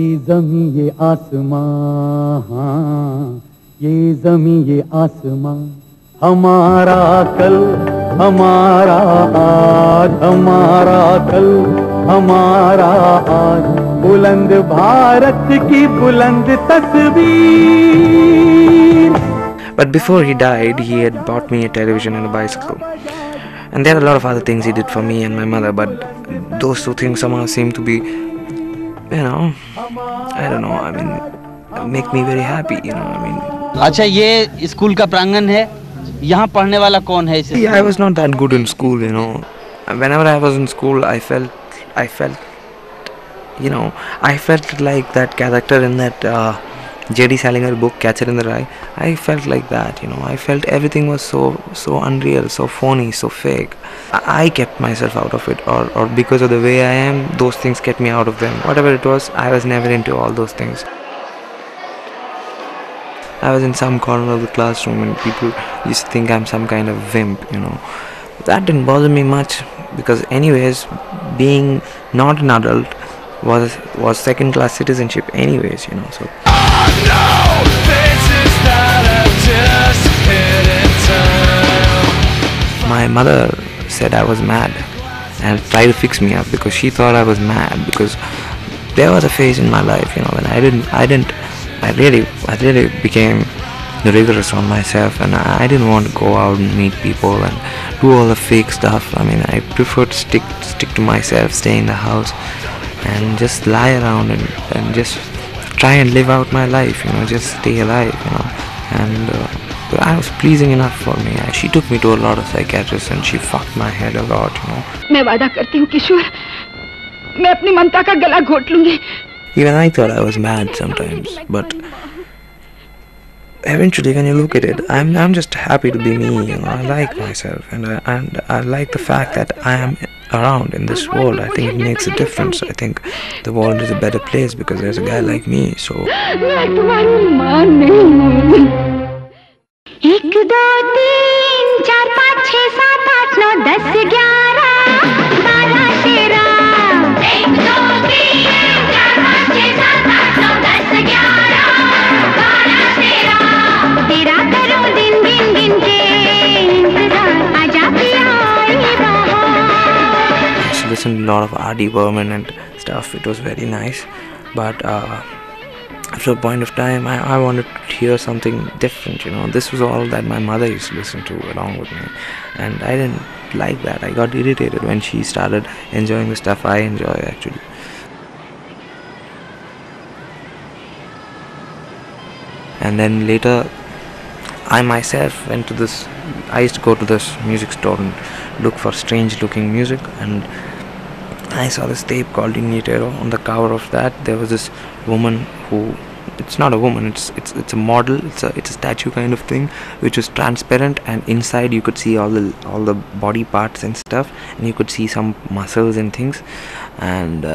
ये ज़मीं ये आसमां, हाँ, ये ज़मीं ये आसमां, हमारा कल हमारा आज, हमारा कल हमारा आज, बुलंद भारत की बुलंद तस्वीर. But before he died, he had bought me a television and a bicycle. And there are a lot of other things he did for me and my mother, but those two things somehow seem to be, I don't know, make me very happy, अच्छा, ये school का प्रांगण है, यहाँ पढ़ने वाला कौन है इसे? I was not that good in school, Whenever I was in school, I felt like that character in that J.D. Salinger book, Catcher in the Rye. I felt like that, I felt everything was so unreal, so phony, so fake. I kept myself out of it, or because of the way I am, those things kept me out of them. Whatever it was, I was never into all those things. I was in some corner of the classroom and people used to think I'm some kind of wimp, That didn't bother me much, because anyways, being not an adult was second class citizenship anyways, so. My mother said I was mad and tried to fix me up because she thought I was mad, because there was a phase in my life, when I really became rigorous on myself, and I didn't want to go out and meet people and do all the fake stuff. I prefer to stick to myself, stay in the house and just lie around and just try and live out my life, just stay alive, and I was pleasing enough for me. She took me to a lot of psychiatrists and she fucked my head a lot, मैं वादा करती हूँ किशोर, मैं अपनी ममता का गला घोट लूँगी. Even I thought I was mad sometimes, but eventually when you look at it, I'm just happy to be me, I like myself, and I like the fact that I am around in this world. I think it makes a difference. I think the world is a better place because there's a guy like me, so. मैं तुम्हारी माँ नहीं हूँ. 1 2 3 4 5 6 7 8 9 10 11 12 13. 1 2 3 4 5 6 7 8 9 10 11 12 13. तेरा करूँ दिन गिन गिन के इंतजार, आजा पिया आई बहार. I used to listen to a lot of R.D. Burman and stuff. It was very nice, but after a point of time, I wanted to hear something different, This was all that my mother used to listen to along with me, and I didn't like that. I got irritated when she started enjoying the stuff I enjoy, actually. And then later, I myself went to this. I used to go to this music store and look for strange looking music, and I saw this tape called Ignitero. On the cover of that, there was this woman who, it's not a woman, it's a model, it's a statue kind of thing, which was transparent, and inside you could see all the body parts and stuff, and you could see some muscles and things, and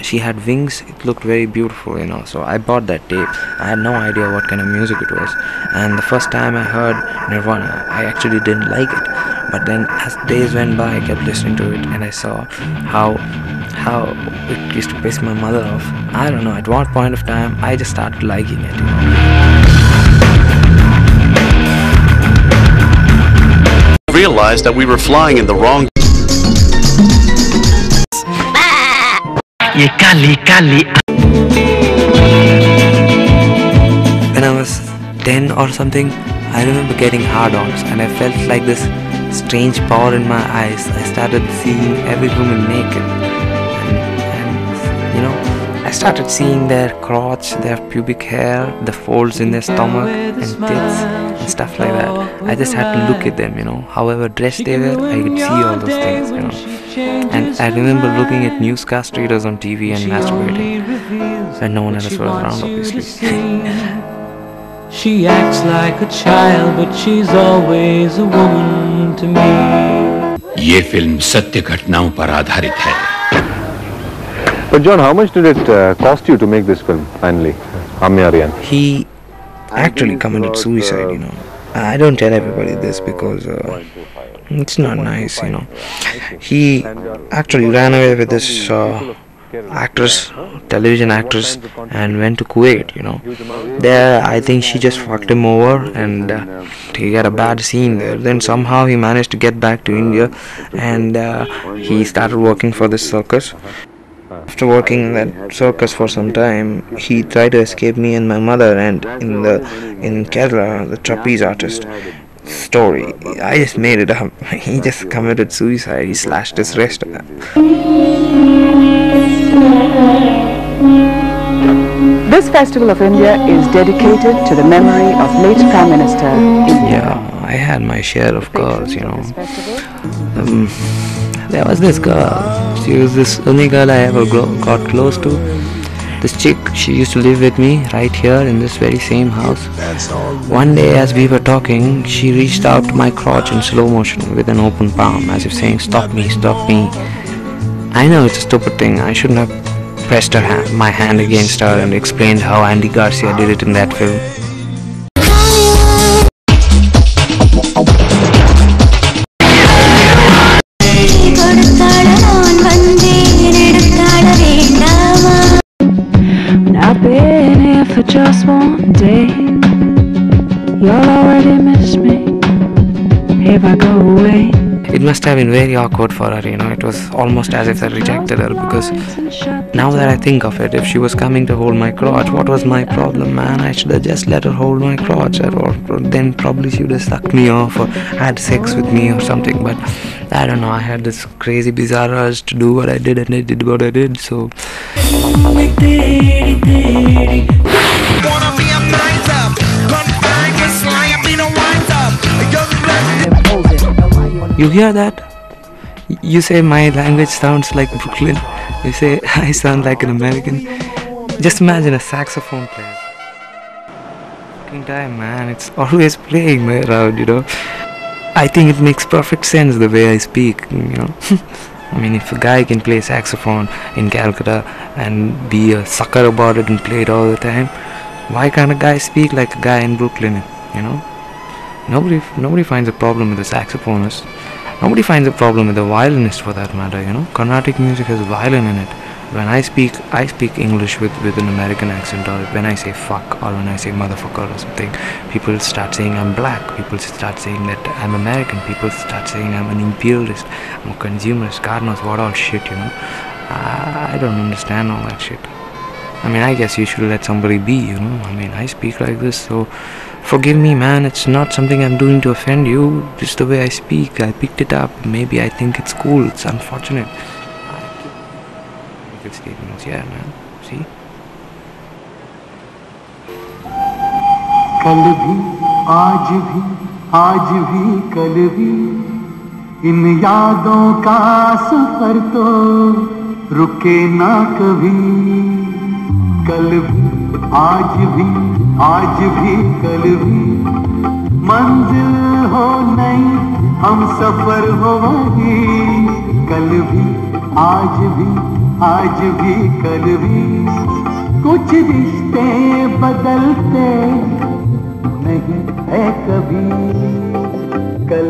she had wings. It looked very beautiful, so I bought that tape. I had no idea what kind of music it was, and the first time I heard Nirvana, I actually didn't like it, but then as days went by, I kept listening to it, and I saw how it used to piss my mother off. I don't know, at one point of time I just started liking it, Realized that we were flying in the wrong. When I was 10 or something, I remember getting hard-ons, and I felt like this strange power in my eyes. I started seeing every woman naked, and I started seeing their crotch, their pubic hair, the folds in their stomach and tits and stuff like that. I just had to look at them, however dressed they were, I could see all those things, And I remember looking at newscast readers on TV and masturbating when no one else was around, obviously. She acts like a child, but she's always a woman to me. ये film सत्य घटनाओं पर आधारित है. But John, how much did it cost you to make this film, finally, Ammy Aryan? He actually committed suicide, I don't tell everybody this because it's not nice, He actually ran away with this actress, television actress, and went to Kuwait, you know. There, I think she just fucked him over, and he got a bad scene there. Then somehow he managed to get back to India, and he started working for this circus. After working in that circus for some time, he tried to escape me and my mother, and in Kerala, the trapeze artist story, I just made it up. He just committed suicide. He slashed his wrist. This Festival of India is dedicated to the memory of late Prime Minister India. Yeah, I had my share of girls, you know. There was this girl. She was this only girl I ever got close to. This chick, she used to live with me right here in this very same house. One day as we were talking, she reached out to my crotch in slow motion with an open palm, as if saying, "Stop me, stop me." I know it's a stupid thing. I shouldn't have pressed my hand against her and explained how Andy Garcia did it in that film. I've been here for just one day. You'll already miss me if I go away. It must have been very awkward for her, you know. It was almost as if I rejected her, because now that I think of it, if she was coming to hold my crotch, what was my problem, man? I should have just let her hold my crotch, or then probably she would have sucked me off or had sex with me or something. But I don't know, I had this crazy bizarre urge to do what I did, and I did what I did, so... You hear that? You say my language sounds like Brooklyn. You say I sound like an American. Just imagine a saxophone player. Fucking time, man. It's always playing around, you know. I think it makes perfect sense the way I speak, you know. I mean, if a guy can play saxophone in Calcutta and be a sucker about it and play it all the time, why can't a guy speak like a guy in Brooklyn, you know? Nobody finds a problem with the saxophonist. Nobody finds a problem with the violinist, for that matter, you know. Carnatic music has violin in it. When I speak English with an American accent, or when I say fuck, or when I say motherfucker or something, people start saying I'm black. People start saying that I'm American. People start saying I'm an imperialist, I'm a consumerist, God knows what all shit, you know. I don't understand all that shit. I mean, I guess you should let somebody be, you know. I mean, I speak like this, so forgive me, man. It's not something I'm doing to offend you. Just the way I speak, I picked it up. Maybe I think it's cool. It's unfortunate. Good statements, yeah, man. See? कल भी आज भी कल भी इन यादों का सफर तो रुके ना कभी कल भी आज भी कल भी मंजिल हो नहीं हम सफर हो वही कल भी आज भी कल भी कुछ रिश्ते बदलते नहीं है कभी कल